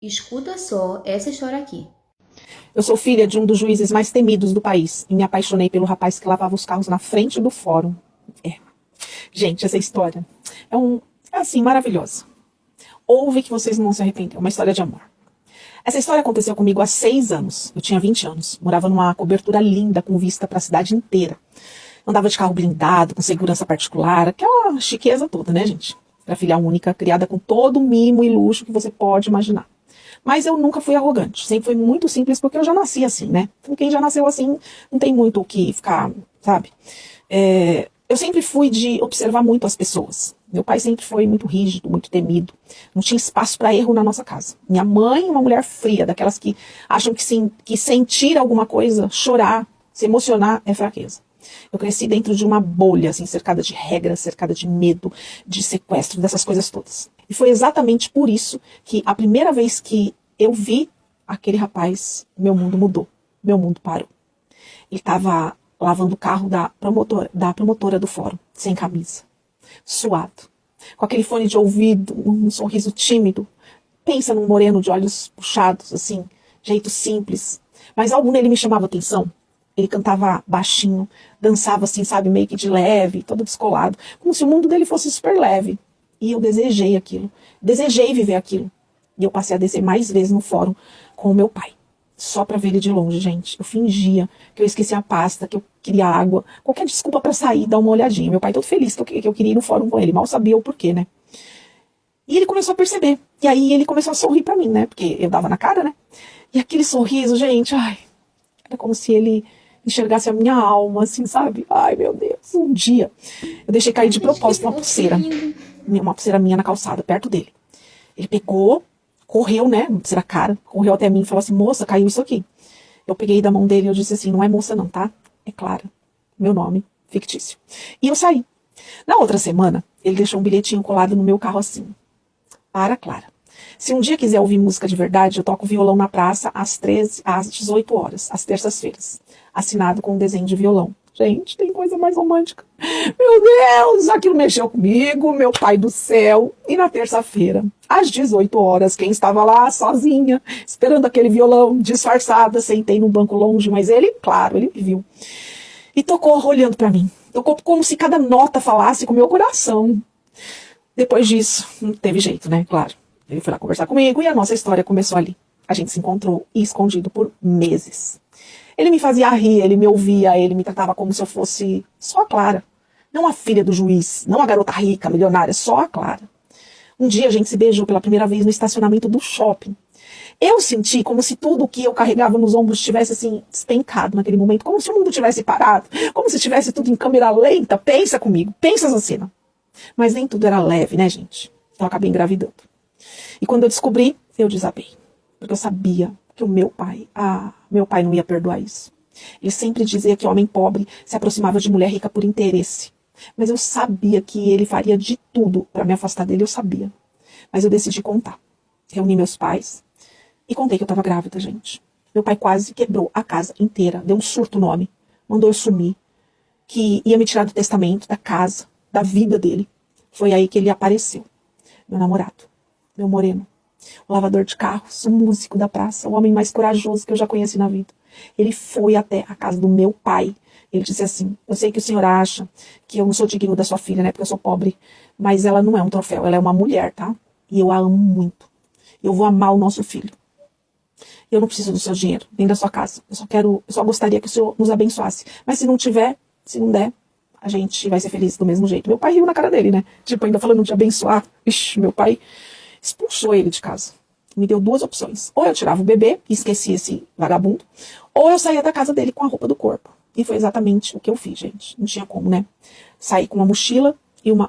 Escuta só essa história aqui. Eu sou filha de um dos juízes mais temidos do país e me apaixonei pelo rapaz que lavava os carros na frente do fórum. É. Gente, essa história é assim, maravilhosa. Ouve que vocês não vão se arrepender. É uma história de amor. Essa história aconteceu comigo há 6 anos. Eu tinha 20 anos. Morava numa cobertura linda, com vista para a cidade inteira. Andava de carro blindado, com segurança particular, aquela chiqueza toda, né, gente? Era filha única, criada com todo o mimo e luxo que você pode imaginar. Mas eu nunca fui arrogante, sempre fui muito simples, porque eu já nasci assim, né? Então quem já nasceu assim, não tem muito o que ficar, sabe? Eu sempre fui de observar muito as pessoas. Meu pai sempre foi muito rígido, muito temido. Não tinha espaço para erro na nossa casa. Minha mãe, uma mulher fria, daquelas que acham que sentir alguma coisa, chorar, se emocionar é fraqueza. Eu cresci dentro de uma bolha, assim, cercada de regras, cercada de medo, de sequestro, dessas coisas todas. E foi exatamente por isso que a primeira vez que eu vi aquele rapaz, meu mundo mudou. Meu mundo parou. Ele estava lavando o carro da promotora do fórum, sem camisa, suado, com aquele fone de ouvido, um sorriso tímido. Pensa num moreno de olhos puxados, assim, jeito simples. Mas algo nele me chamava atenção. Ele cantava baixinho, dançava assim, sabe, meio que de leve, todo descolado, como se o mundo dele fosse super leve. E eu desejei aquilo, desejei viver aquilo. E eu passei a descer mais vezes no fórum com o meu pai, só pra ver ele de longe, gente. Eu fingia que eu esquecia a pasta, que eu queria água, qualquer desculpa pra sair, dar uma olhadinha. Meu pai todo feliz que eu queria ir no fórum com ele, mal sabia o porquê, né? E ele começou a perceber. E aí ele começou a sorrir pra mim, né? Porque eu dava na cara, né? E aquele sorriso, gente, ai, era como se ele enxergasse a minha alma, assim, sabe? Ai, meu Deus. Um dia, eu deixei cair de propósito uma pulseira minha na calçada, perto dele. Ele pegou, correu, né? Uma pulseira cara, correu até mim e falou assim: moça, caiu isso aqui. Eu peguei da mão dele e eu disse assim: não é moça não, tá? É Clara. Meu nome, fictício. E eu saí. Na outra semana, ele deixou um bilhetinho colado no meu carro assim: para Clara. Se um dia quiser ouvir música de verdade, eu toco violão na praça às 18 horas, às terças-feiras. Assinado com um desenho de violão. Gente, tem coisa mais romântica. Meu Deus, aquilo mexeu comigo, meu pai do céu. E na terça-feira, às 18 horas, quem estava lá sozinha, esperando aquele violão, disfarçada, sentei num banco longe, mas ele, claro, ele me viu. E tocou olhando para mim. Tocou como se cada nota falasse com o meu coração. Depois disso, não teve jeito, né? Claro. Ele foi lá conversar comigo e a nossa história começou ali. A gente se encontrou e escondido por meses. Ele me fazia rir, ele me ouvia, ele me tratava como se eu fosse só a Clara. Não a filha do juiz, não a garota rica, milionária, só a Clara. Um dia a gente se beijou pela primeira vez no estacionamento do shopping. Eu senti como se tudo que eu carregava nos ombros tivesse assim, despencado naquele momento, como se o mundo tivesse parado, como se tivesse tudo em câmera lenta. Pensa comigo, pensa essa cena. Mas nem tudo era leve, né, gente? Então eu acabei engravidando. E quando eu descobri, eu desabei. Porque eu sabia que meu pai não ia perdoar isso. Ele sempre dizia que homem pobre se aproximava de mulher rica por interesse. Mas eu sabia que ele faria de tudo para me afastar dele, eu sabia. Mas eu decidi contar. Reuni meus pais e contei que eu estava grávida, gente. Meu pai quase quebrou a casa inteira, deu um surto no homem, mandou eu sumir, que ia me tirar do testamento, da casa, da vida dele. Foi aí que ele apareceu, meu namorado, meu moreno, o lavador de carros, o músico da praça, o homem mais corajoso que eu já conheci na vida. Ele foi até a casa do meu pai. Ele disse assim: eu sei que o senhor acha que eu não sou digno da sua filha, né, porque eu sou pobre, mas ela não é um troféu, ela é uma mulher, tá? E eu a amo muito. Eu vou amar o nosso filho. Eu não preciso do seu dinheiro, nem da sua casa. Eu só gostaria que o senhor nos abençoasse. Mas se não tiver, se não der, a gente vai ser feliz do mesmo jeito. Meu pai riu na cara dele, né? Tipo, ainda falando de abençoar. Ixi, meu pai expulsou ele de casa. Me deu 2 opções. Ou eu tirava o bebê e esquecia esse vagabundo, ou eu saía da casa dele com a roupa do corpo. E foi exatamente o que eu fiz, gente. Não tinha como, né? Saí com uma mochila e um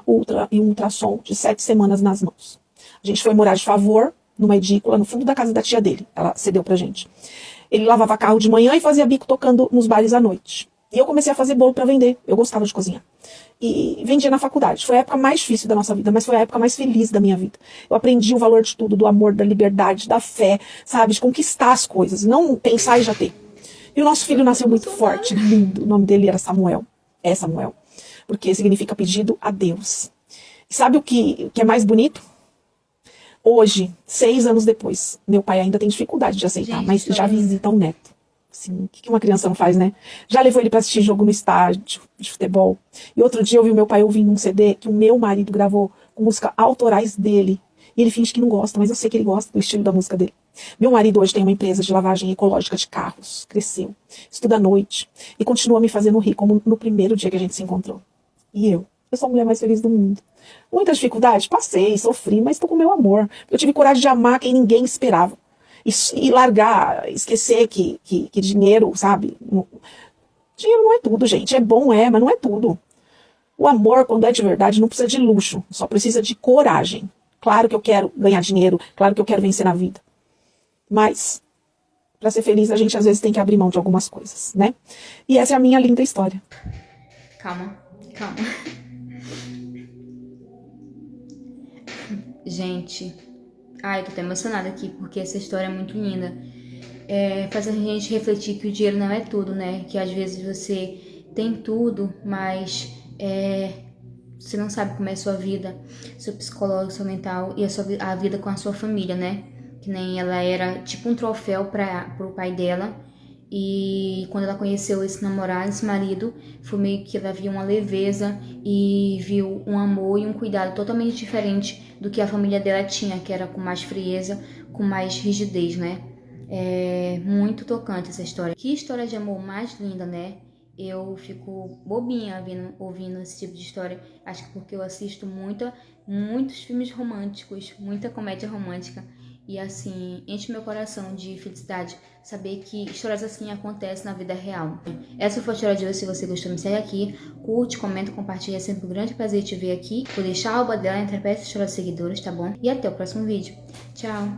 ultrassom de 7 semanas nas mãos. A gente foi morar de favor numa edícula no fundo da casa da tia dele. Ela cedeu pra gente. Ele lavava carro de manhã e fazia bico tocando nos bares à noite. E eu comecei a fazer bolo para vender. Eu gostava de cozinhar. E vendia na faculdade. Foi a época mais difícil da nossa vida, mas foi a época mais feliz da minha vida. Eu aprendi o valor de tudo, do amor, da liberdade, da fé, sabe? De conquistar as coisas, não pensar e já ter. E o nosso filho nasceu muito forte, lindo. O nome dele era Samuel. É Samuel. Porque significa pedido a Deus. E sabe o que é mais bonito? Hoje, 6 anos depois, meu pai ainda tem dificuldade de aceitar, Gente, mas já visita o neto. Assim, o que uma criança não faz, né? Já levou ele pra assistir jogo no estádio de futebol. E outro dia eu vi o meu pai ouvindo um CD que o meu marido gravou com música autorais dele. E ele finge que não gosta, mas eu sei que ele gosta do estilo da música dele. Meu marido hoje tem uma empresa de lavagem ecológica de carros. Cresceu, estuda à noite e continua me fazendo rir como no primeiro dia que a gente se encontrou. E eu sou a mulher mais feliz do mundo. Muita dificuldade? Passei, sofri, mas tô com meu amor. Eu tive coragem de amar quem ninguém esperava. E largar, esquecer que dinheiro, sabe? Dinheiro não é tudo, gente. É bom, mas não é tudo. O amor, quando é de verdade, não precisa de luxo. Só precisa de coragem. Claro que eu quero ganhar dinheiro. Claro que eu quero vencer na vida. Mas, para ser feliz, a gente às vezes tem que abrir mão de algumas coisas, né? E essa é a minha linda história. Calma, calma. Gente, ai, tô até emocionada aqui, porque essa história é muito linda. Faz a gente refletir que o dinheiro não é tudo, né? Que às vezes você tem tudo, mas você não sabe como é a sua vida, seu psicológico, seu mental e a vida com a sua família, né? Que nem ela era tipo um troféu pro pai dela. E quando ela conheceu esse namorado, esse marido, foi meio que ela viu uma leveza e viu um amor e um cuidado totalmente diferente do que a família dela tinha, que era com mais frieza, com mais rigidez, né? É muito tocante essa história. Que história de amor mais linda, né? Eu fico bobinha ouvindo esse tipo de história. Acho que porque eu assisto muitos filmes românticos, muita comédia romântica. E assim, enche meu coração de felicidade saber que histórias assim acontecem na vida real. Essa foi a história de hoje. Se você gostou, me segue aqui, curte, comenta, compartilha. É sempre um grande prazer te ver aqui. Vou deixar a aba dela entre as histórias de seguidores, tá bom? E até o próximo vídeo. Tchau!